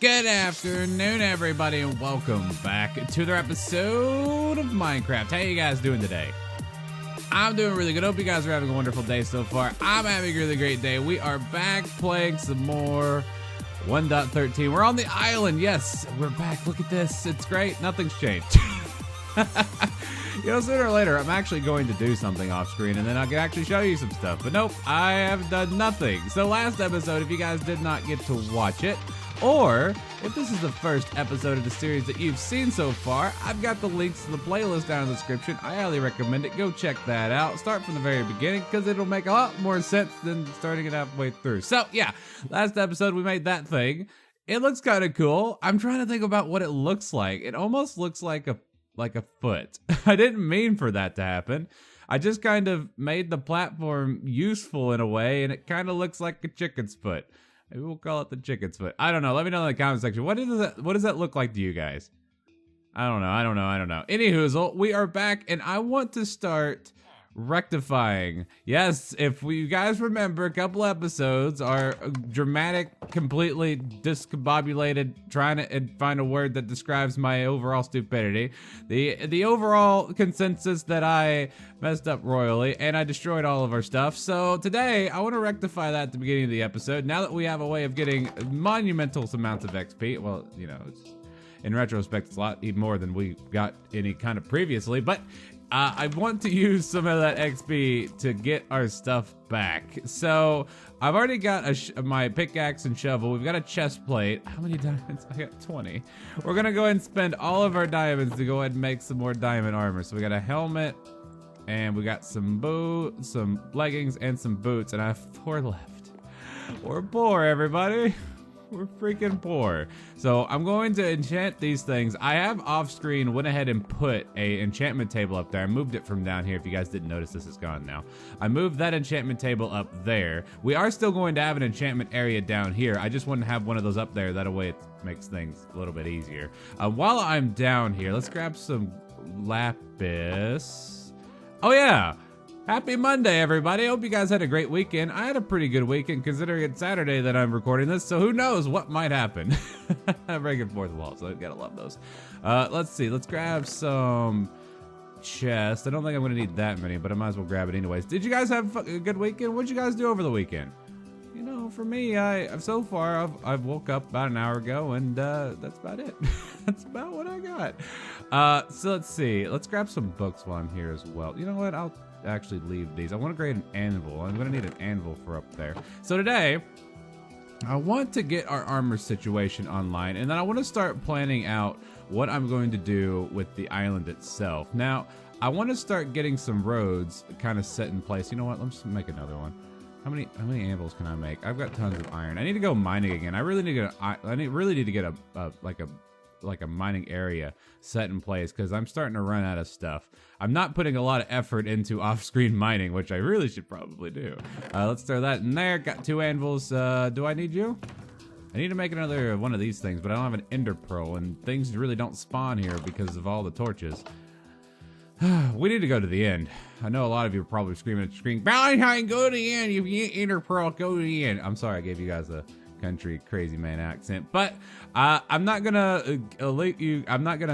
Good afternoon, everybody, and welcome back to another episode of Minecraft. How you guys doing today? I'm doing really good. Hope you guys are having a wonderful day so far. I'm having a really great day. We are back playing some more 1.13. We're on the island. Yes, we're back. Look at this. It's great. Nothing's changed. You know, sooner or later, I'm actually going to do something off screen, and then I can actually show you some stuff. But nope, I have done nothing. So last episode, if you guys did not get to watch it, or if this is the first episode of the series that you've seen so far, I've got the links to the playlist down in the description. I highly recommend it. Go check that out. Start from the very beginning because it'll make a lot more sense than starting it halfway through. So yeah, last episode we made that thing. It looks kind of cool. I'm trying to think about what it looks like. It almost looks like a foot. I didn't mean for that to happen. I just kind of made the platform useful in a way, and it kind of looks like a chicken's foot. Maybe we'll call it the chicken's foot. I don't know. Let me know in the comment section. What does that look like to you guys? I don't know. Anywho, we are back, and I want to start rectifying. Yes, if you guys remember, a couple episodes are dramatic, completely discombobulated, trying to find a word that describes my overall stupidity. The overall consensus that I messed up royally, and I destroyed all of our stuff. So today, I want to rectify that at the beginning of the episode. Now that we have a way of getting monumental amounts of XP, well, you know, in retrospect, it's a lot even more than we got any kind of previously, but I want to use some of that XP to get our stuff back. So I've already got my pickaxe and shovel. We've got a chest plate. How many diamonds? I got 20. We're gonna go ahead and spend all of our diamonds to go ahead and make some more diamond armor. So we got a helmet, and we got some leggings, and some boots, and I have 4 left. We're poor, everybody. We're freaking poor. So I'm going to enchant these things. I have off screen went ahead and put a enchantment table up there. I moved it from down here. If you guys didn't notice, this is gone now. I moved that enchantment table up there. We are still going to have an enchantment area down here. I just want to have one of those up there. That way it makes things a little bit easier. While I'm down here, let's grab some lapis. Oh yeah. Happy Monday, everybody. I hope you guys had a great weekend. I had a pretty good weekend considering it's Saturday that I'm recording this, so who knows what might happen. I'm breaking fourth wall, so I gotta love those. Let's see. Let's grab some chests. I don't think I'm gonna need that many, but I might as well grab it anyways. Did you guys have a good weekend? What'd you guys do over the weekend? You know, for me, so far I've woke up about an hour ago, and that's about it. That's about what I got. So let's see. Let's grab some books while I'm here as well. You know what? I'll actually leave these. I want to create an anvil. I'm going to need an anvil for up there. So today, I want to get our armor situation online, and then I want to start planning out what I'm going to do with the island itself. Now, I want to start getting some roads kind of set in place. You know what? Let's make another one. How many anvils can I make? I've got tons of iron. I need to go mining again. I really need to get a mining area set in place because I'm starting to run out of stuff. I'm not putting a lot of effort into off-screen mining, which I really should probably do. Let's throw that in there. Got 2 anvils. Do I need you? I need to make another one of these things, but I don't have an ender pearl, and things really don't spawn here because of all the torches. We need to go to the end. I know a lot of you are probably screaming at the screen, Ballentinelp, go to the end. If you get ender pearl, go to the end. I'm sorry I gave you guys a country crazy man accent, but I'm not gonna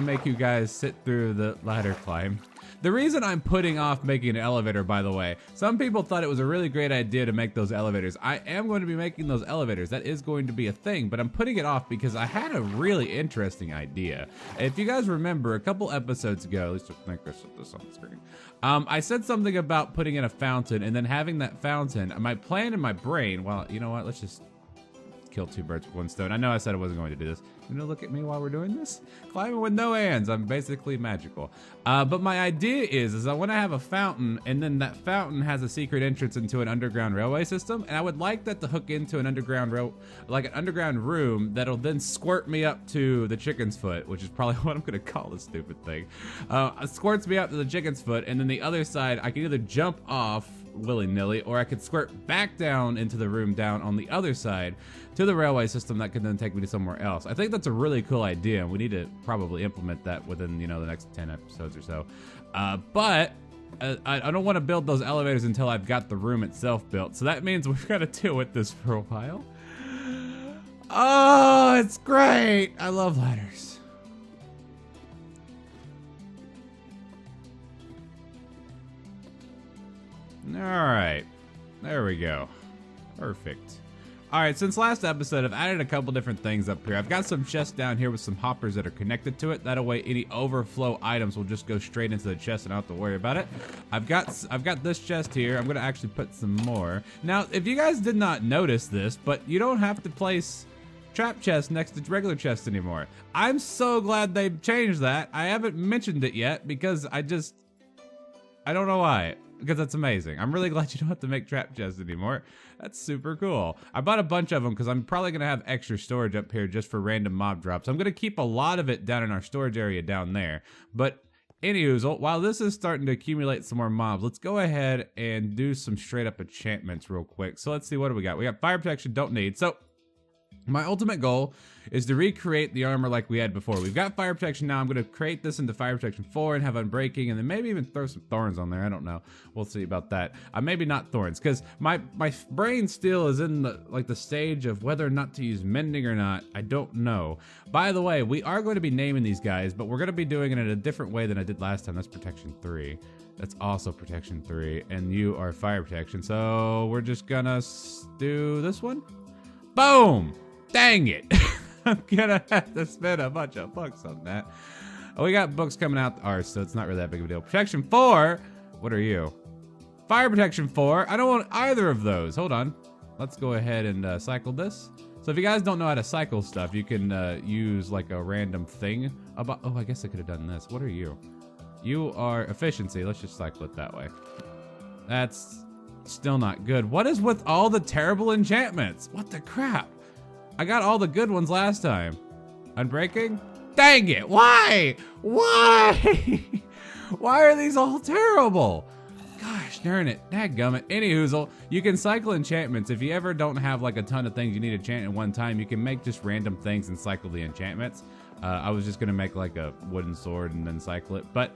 make you guys sit through the ladder climb. The reason I'm putting off making an elevator, by the way, some people thought it was a really great idea to make those elevators. I am going to be making those elevators. That is going to be a thing, but I'm putting it off because I had a really interesting idea. If you guys remember, a couple episodes ago, at least I think I put this on the screen, I said something about putting in a fountain and then having that fountain. My plan in my brain, well, you know what, let's just kill 2 birds with 1 stone. I know I said I wasn't going to do this. You know, look at me while we're doing this. Climbing with no hands. I'm basically magical. But my idea is I want to have a fountain, and then that fountain has a secret entrance into an underground railway system, and I would like that to hook into an underground room that'll then squirt me up to the chicken's foot, which is probably what I'm going to call this stupid thing. Squirts me up to the chicken's foot, and then the other side, I can either jump off willy-nilly, or I could squirt back down into the room down on the other side to the railway system that could then take me to somewhere else. I think that's a really cool idea, and we need to probably implement that within, you know, the next 10 episodes or so. But I don't want to build those elevators until I've got the room itself built, so that means we've got to deal with this for a while. Oh, it's great. I love ladders. All right. There we go. Perfect. All right, since last episode, I've added a couple different things up here. I've got some chests down here with some hoppers that are connected to it. That way, any overflow items will just go straight into the chest and I don't have to worry about it. I've got this chest here. I'm gonna actually put some more. Now, if you guys did not notice this, but you don't have to place trap chests next to regular chests anymore. I'm so glad they've changed that. I haven't mentioned it yet because I don't know why. Because that's amazing. I'm really glad you don't have to make trap chests anymore. That's super cool. I bought a bunch of them because I'm probably going to have extra storage up here just for random mob drops. I'm going to keep a lot of it down in our storage area down there. But anywho, while this is starting to accumulate some more mobs, let's go ahead and do some straight up enchantments real quick. So let's see, what do we got? We got fire protection, don't need. So my ultimate goal is to recreate the armor like we had before. We've got fire protection now. I'm going to create this into fire protection 4 and have unbreaking, and then maybe even throw some thorns on there. I don't know. We'll see about that. Maybe not thorns, because my brain still is in the stage of whether or not to use mending or not. I don't know. By the way, we are going to be naming these guys, but we're going to be doing it in a different way than I did last time. That's protection 3. That's also protection 3, and you are fire protection. So we're just gonna do this one. Boom! Dang it. I'm gonna have to spend a bunch of bucks on that. Oh, we got books coming out ours, so it's not really that big of a deal. Protection 4. What are you? Fire protection 4. I don't want either of those. Hold on. Let's go ahead and cycle this. So if you guys don't know how to cycle stuff, you can use like a random thing about. Oh, I guess I could have done this. What are you? You are efficiency. Let's just cycle it that way. That's still not good. What is with all the terrible enchantments? What the crap? I got all the good ones last time. Unbreaking? Dang it, why? Why? Why are these all terrible? Gosh darn it, dadgummit. Anyhoozle, you can cycle enchantments. If you ever don't have like a ton of things you need to enchant at one time, you can make just random things and cycle the enchantments. I was just gonna make like a wooden sword and then cycle it. But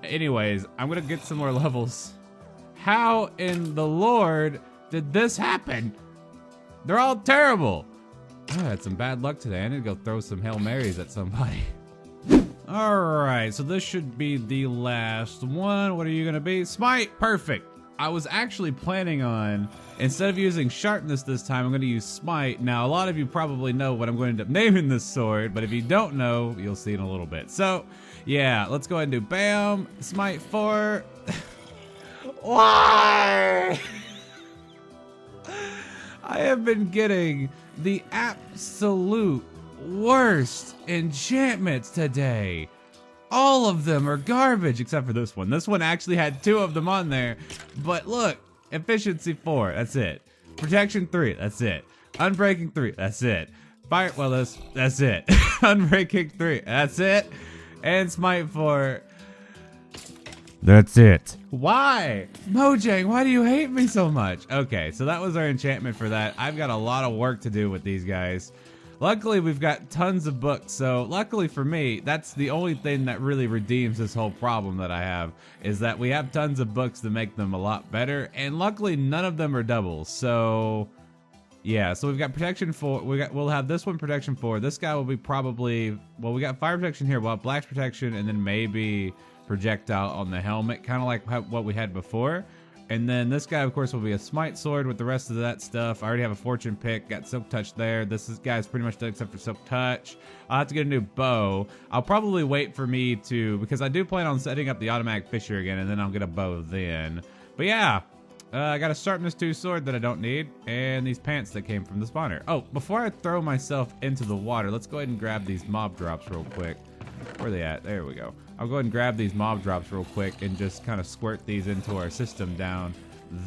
anyways, I'm gonna get some more levels. How in the Lord did this happen? They're all terrible. I had some bad luck today. I need to go throw some Hail Marys at somebody. Alright, so this should be the last one. What are you gonna be? Smite! Perfect! I was actually planning on, instead of using sharpness this time, I'm gonna use smite. Now, a lot of you probably know what I'm going to end up naming this sword, but if you don't know, you'll see in a little bit. So, yeah, let's go ahead and do BAM! Smite 4. Why? I have been getting the absolute worst enchantments today. All of them are garbage except for this one. This one actually had 2 of them on there. But look, efficiency 4, that's it. Protection 3, that's it. Unbreaking 3, that's it. Fire, well, that's it. Unbreaking 3, that's it. And smite 4. That's it. Why? Mojang, why do you hate me so much? Okay, so that was our enchantment for that. I've got a lot of work to do with these guys. Luckily, we've got tons of books, so luckily for me, that's the only thing that really redeems this whole problem that I have, is that we have tons of books to make them a lot better, and luckily none of them are doubles, so yeah, so we've got protection 4, we'll have this one protection 4, this guy will be probably, well, we got fire protection here, we'll have blast protection, and then maybe projectile on the helmet, kind of like what we had before. And then this guy, of course, will be a smite sword with the rest of that stuff. I already have a fortune pick, got silk touch there. This guy's pretty much done except for silk touch. I'll have to get a new bow. I'll probably wait for me to, because I do plan on setting up the automatic fisher again, and then I'll get a bow then. But yeah, I got a sharpness 2 sword that I don't need, and these pants that came from the spawner. Oh, before I throw myself into the water, let's go ahead and grab these mob drops real quick. Where are they at? There we go. I'll go ahead and grab these mob drops real quick and just kind of squirt these into our system down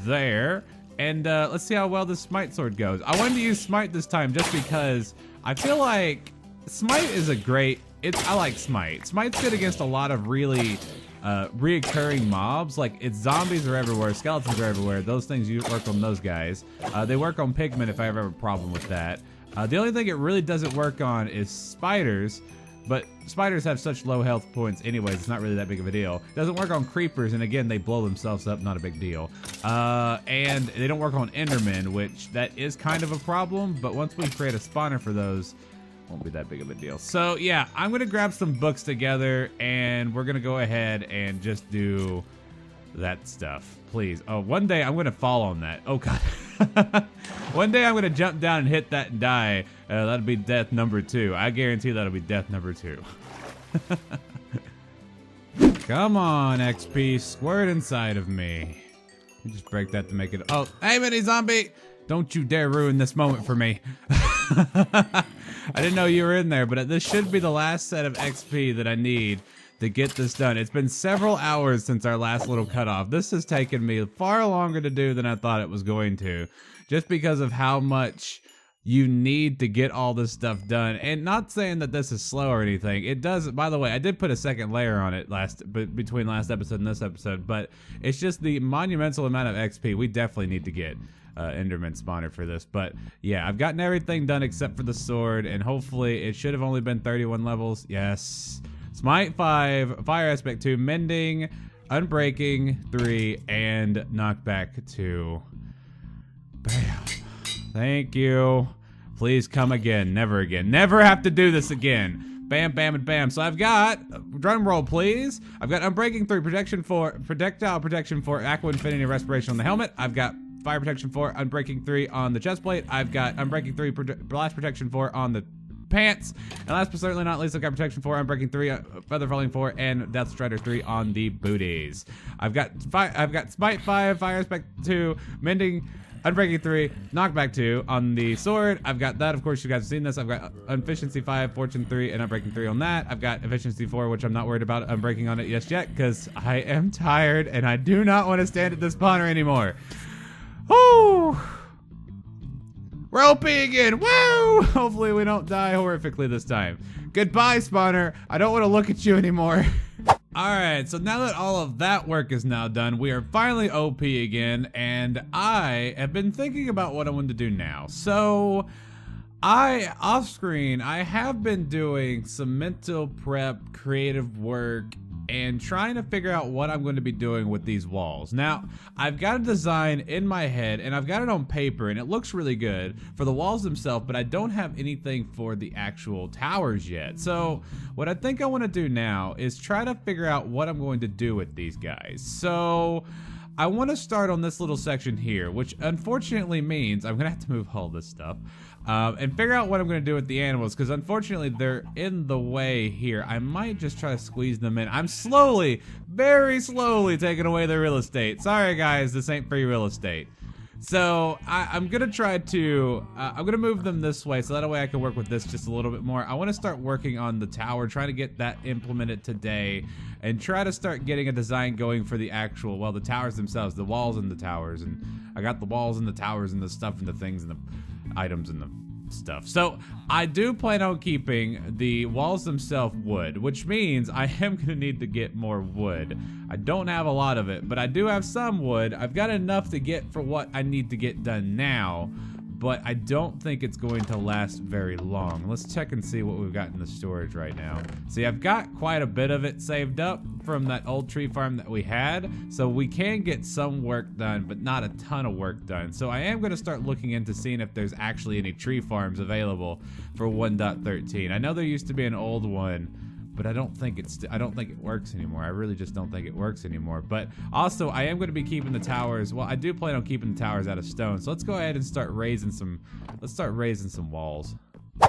there. And let's see how well this smite sword goes. I wanted to use smite this time just because I feel like smite is a great, I like smite. Smite's good against a lot of really reoccurring mobs. Like, it's zombies are everywhere, skeletons are everywhere. Those things, you work on those guys. They work on pigmen if I ever have a problem with that. The only thing it really doesn't work on is spiders. But spiders have such low health points anyways, it's not really that big of a deal. It doesn't work on creepers, and again, they blow themselves up, not a big deal. And they don't work on endermen, which that is kind of a problem, but once we create a spawner for those, Won't be that big of a deal. So yeah, I'm gonna grab some books together and we're gonna go ahead and just do that stuff, please. Oh, one day I'm gonna fall on that. Oh god. One day I'm gonna jump down and hit that and die. That'll be death number 2. I guarantee that'll be death number 2. Come on, XP, squirt inside of me. You just break that to make it. Oh, hey, mini zombie! Don't you dare ruin this moment for me. I didn't know you were in there, but this should be the last set of XP that I need to get this done. It's been several hours since our last little cutoff. This has taken me far longer to do than I thought it was going to, just because of how much you need to get all this stuff done. And not saying that this is slow or anything. It does, by the way, I did put a second layer on it between last episode and this episode, but it's just the monumental amount of XP we definitely need to get. Enderman spawner for this, but yeah, I've gotten everything done except for the sword, and hopefully it should have only been 31 levels. Yes. Smite 5, Fire Aspect 2, Mending, Unbreaking 3, and Knockback 2. Bam. Thank you. Please come again. Never again. Never have to do this again. Bam, bam, and bam. So I've got, drum roll please. I've got Unbreaking 3, Protection 4, Projectile Protection 4, Aqua Infinity Respiration on the helmet. I've got Fire Protection 4, Unbreaking 3 on the chest plate. I've got Unbreaking 3, Blast Protection 4 on the pants. And last but certainly not least, I've got Protection 4, Unbreaking 3, Feather Falling 4, and Death Strider 3 on the booties. I've got Smite 5, Fire Aspect 2, Mending, Unbreaking 3, Knockback 2 on the sword. I've got that, of course, you guys have seen this. I've got Efficiency 5, Fortune 3, and Unbreaking 3 on that. I've got Efficiency 4, which I'm not worried about Unbreaking on it just yet, because I am tired and I do not want to stand at this spawner anymore. Woo! We're OP again! Woo! Hopefully we don't die horrifically this time. Goodbye, spawner. I don't want to look at you anymore. Alright, so now that all of that work is now done, we are finally OP again, and I have been thinking about what I want to do now. So, off screen, I have been doing some mental prep, creative work, and trying to figure out what I'm going to be doing with these walls. Now, I've got a design in my head, and I've got it on paper, and it looks really good for the walls themselves, but I don't have anything for the actual towers yet. So, what I think I want to do now is try to figure out what I'm going to do with these guys. So, I want to start on this little section here, which unfortunately means I'm going to have to move all this stuff. And figure out what I'm going to do with the animals, because unfortunately they're in the way here. I might just try to squeeze them in. I'm slowly, very slowly taking away their real estate. Sorry guys, this ain't free real estate. So I'm going to try to, I'm going to move them this way so that way I can work with this just a little bit more. I want to start working on the tower, trying to get that implemented today, and try to start getting a design going for the actual, well, the towers themselves, the walls and the towers. And I got the walls and the towers and the stuff and the things and the items and the stuff. So I do plan on keeping the walls themselves wood, which means I am going to need to get more wood. I don't have a lot of it, but I do have some wood. I've got enough to get for what I need to get done now, but I don't think it's going to last very long. Let's check and see what we've got in the storage right now. See, I've got quite a bit of it saved up from that old tree farm that we had, so we can get some work done, but not a ton of work done. So I am going to start looking into seeing if there's actually any tree farms available for 1.13. I know there used to be an old one, but I don't think it works anymore. I really just don't think it works anymore. But also, I am going to be keeping the towers. Well, I do plan on keeping the towers out of stone. So let's go ahead and start raising some. Let's start raising some walls.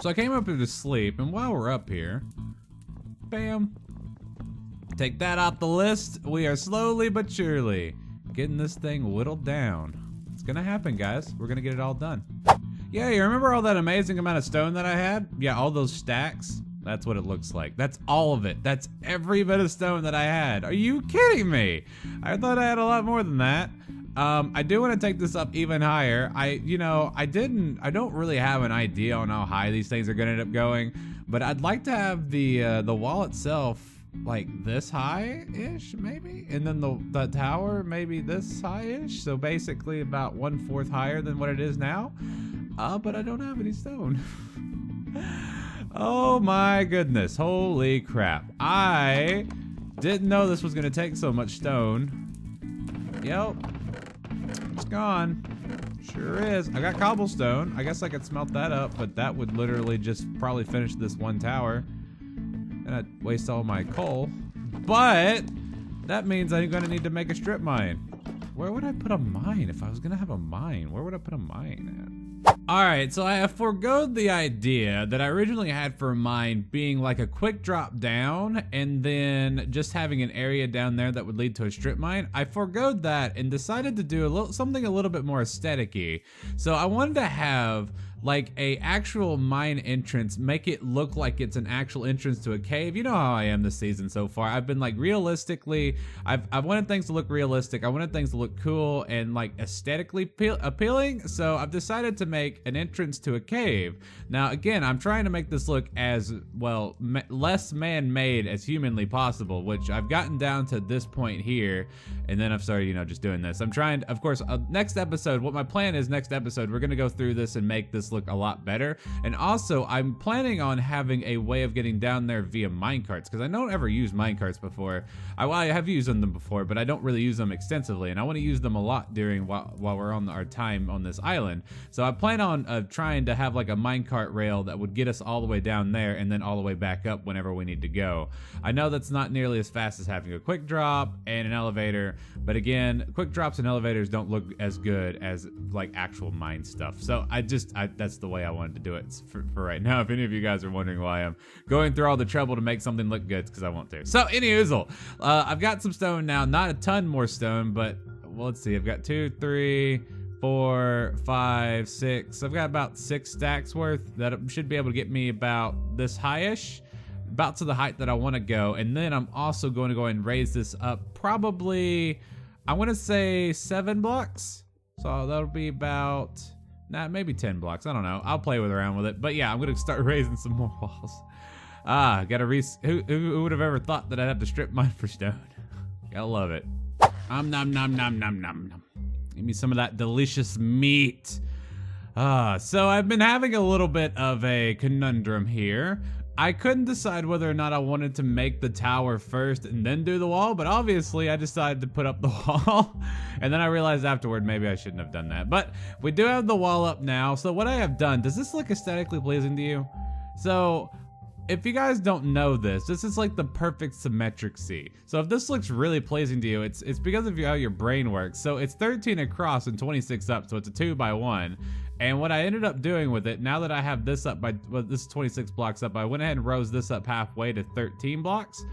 So I came up here to sleep, and while we're up here, bam, take that off the list. We are slowly but surely getting this thing whittled down. It's gonna happen, guys. We're gonna get it all done. Yeah, you remember all that amazing amount of stone that I had? Yeah, all those stacks. That's what it looks like. That's all of it. That's every bit of stone that I had. Are you kidding me? I thought I had a lot more than that. I do want to take this up even higher. I don't really have an idea on how high these things are going to end up going, but I'd like to have the wall itself like this high-ish, maybe, and then the tower maybe this high-ish. So basically about 1/4 higher than what it is now. But I don't have any stone. Oh my goodness, holy crap. I didn't know this was gonna take so much stone. Yep, it's gone. Sure is. I got cobblestone. I guess I could smelt that up, but that would literally just probably finish this one tower. And I'd waste all my coal. But that means I'm gonna need to make a strip mine. Where would I put a mine if I was gonna have a mine? Where would I put a mine at? Alright, so I have forgoed the idea that I originally had for mine being like a quick drop down and then just having an area down there that would lead to a strip mine. I forgoed that and decided to do something a little bit more aesthetic-y. So I wanted to have like a actual mine entrance, make it look like it's an actual entrance to a cave. You know how I am this season so far. I've been like realistically, I've wanted things to look realistic. I wanted things to look cool and like aesthetically appealing. So I've decided to make an entrance to a cave. Now again, I'm trying to make this look as well, less man-made as humanly possible, which I've gotten down to this point here. And then I've started, you know, just doing this. I'm trying to, of course, next episode, what my plan is next episode, we're gonna go through this and make this look a lot better. And also I'm planning on having a way of getting down there via minecarts, because I don't ever use minecarts before. I have used them before, but I don't really use them extensively, and I want to use them a lot during while we're on our time on this island. So I plan on trying to have like a minecart rail that would get us all the way down there and then all the way back up whenever we need to go. I know that's not nearly as fast as having a quick drop and an elevator, but again, quick drops and elevators don't look as good as like actual mine stuff. So that's the way I wanted to do it for right now. If any of you guys are wondering why I'm going through all the trouble to make something look good, it's because I want to. So anyhoozle, I've got some stone now, not a ton more stone, but well, let's see, I've got 2, 3, 4, 5, 6. I've got about 6 stacks worth. That should be able to get me about this high-ish, about to the height that I want to go. And then I'm also going to go and raise this up probably, I want to say 7 blocks. So that'll be about, maybe 10 blocks. I don't know. I'll play around with it. But yeah, I'm going to start raising some more walls. Gotta who would have ever thought that I'd have to strip mine for stone? Gotta love it. Nom nom nom nom nom. Give me some of that delicious meat. So I've been having a little bit of a conundrum here. I couldn't decide whether or not I wanted to make the tower first and then do the wall, but obviously I decided to put up the wall. And then I realized afterward maybe I shouldn't have done that. But we do have the wall up now. So what I have done, does this look aesthetically pleasing to you? So if you guys don't know this is like the perfect symmetric C. So if this looks really pleasing to you, it's because of how your brain works. So it's 13 across and 26 up, so it's a 2x1. And what I ended up doing with it, now that I have this up by, well, this is 26 blocks up, I went ahead and rose this up halfway to 13 blocks.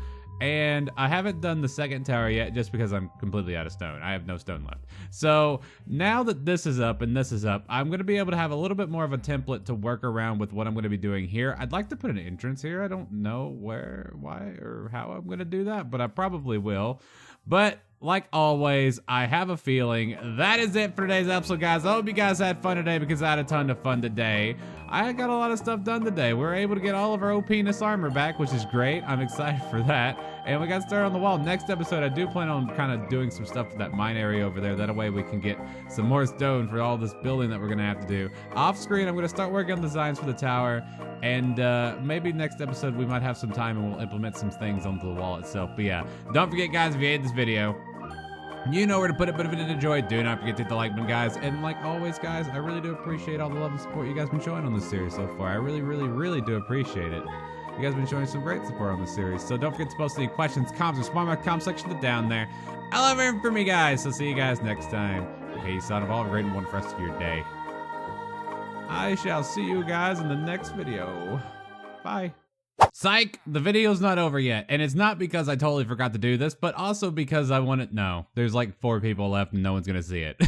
And I haven't done the second tower yet just because I'm completely out of stone. I have no stone left. So now that this is up and this is up, I'm going to be able to have a little bit more of a template to work around with what I'm going to be doing here. I'd like to put an entrance here. I don't know where, why, or how I'm going to do that, but I probably will. But like always, I have a feeling that is it for today's episode, guys. I hope you guys had fun today because I had a ton of fun today. I got a lot of stuff done today. We were able to get all of our OPness armor back, which is great. I'm excited for that. And we got started on the wall. Next episode, I do plan on kind of doing some stuff to that mine area over there. That way we can get some more stone for all this building that we're going to have to do. Off screen, I'm going to start working on designs for the tower. And maybe next episode we might have some time and we'll implement some things onto the wall itself. But yeah, don't forget, guys, if you hate this video, you know where to put it, but if you did enjoy it, do not forget to hit the like button, guys. And like always, guys, I really do appreciate all the love and support you guys have been showing on this series so far. I really, really, really do appreciate it. You guys have been showing some great support on this series. So don't forget to post any questions, comments, or smart in my comment section down there. I love hearing from you guys. So see you guys next time. Peace out of all. Have a great and wonderful rest of your day. I shall see you guys in the next video. Bye. Psych, the video's not over yet, and it's not because I totally forgot to do this, but also because I want it. No, there's like 4 people left and no one's gonna see it.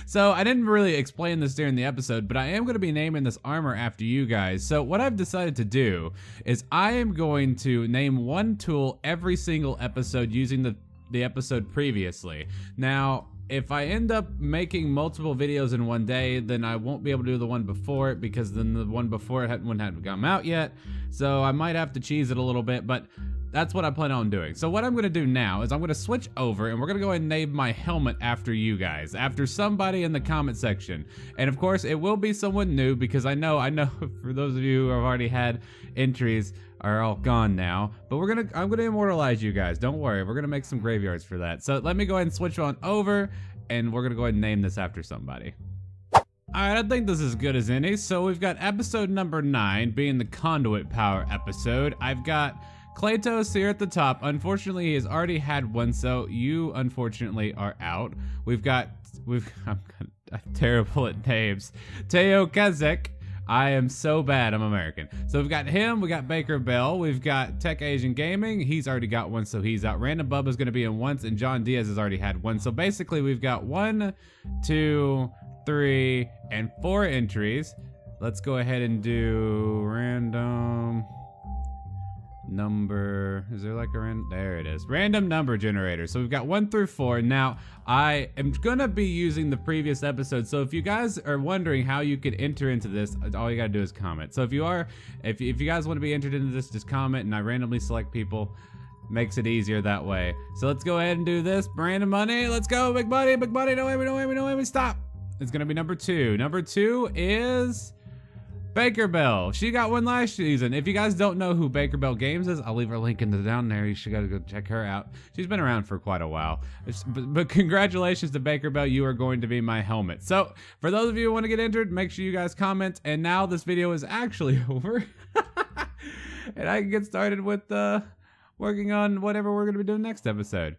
So I didn't really explain this during the episode, but I am going to be naming this armor after you guys. So what I've decided to do is I am going to name one tool every single episode using the episode previously. Now, if I end up making multiple videos in one day, then I won't be able to do the one before it because then the one before it hadn't come out yet. So I might have to cheese it a little bit, but that's what I plan on doing. So what I'm going to do now is I'm going to switch over and we're going to go ahead and name my helmet after you guys, after somebody in the comment section. And of course, it will be someone new because I know for those of you who have already had entries are all gone now, but I'm gonna immortalize you guys. Don't worry, we're gonna make some graveyards for that. So let me go ahead and switch on over and we're gonna go ahead and name this after somebody. Alright, I think this is good as any. So we've got episode number 9 being the conduit power episode. I've got Claytos here at the top. Unfortunately, he has already had one, so you unfortunately are out. I'm terrible at names. Teo Kazek. I am so bad, I'm American. So we've got him, we got Baker Bell, we've got Tech Asian Gaming, he's already got one, so he's out. Random Bubba's gonna be in once, and John Diaz has already had one. So basically we've got 1, 2, 3, and 4 entries. Let's go ahead and do random number. Is there like a random? There it is. Random number generator. So we've got 1 through 4. Now, I am gonna be using the previous episode. So if you guys are wondering how you could enter into this, all you gotta do is comment. So if you guys want to be entered into this, just comment and I randomly select people. Makes it easier that way. So let's go ahead and do this. Random money. Let's go, big buddy, big buddy. No way, stop. It's gonna be number 2. Number 2 is Baker Bell. She got one last season. If you guys don't know who Baker Bell Games is, I'll leave her link in the down there. You should gotta go check her out. She's been around for quite a while. But congratulations to Baker Bell. You are going to be my helmet. So for those of you who want to get entered, make sure you guys comment. And now this video is actually over. And I can get started with working on whatever we're gonna be doing next episode.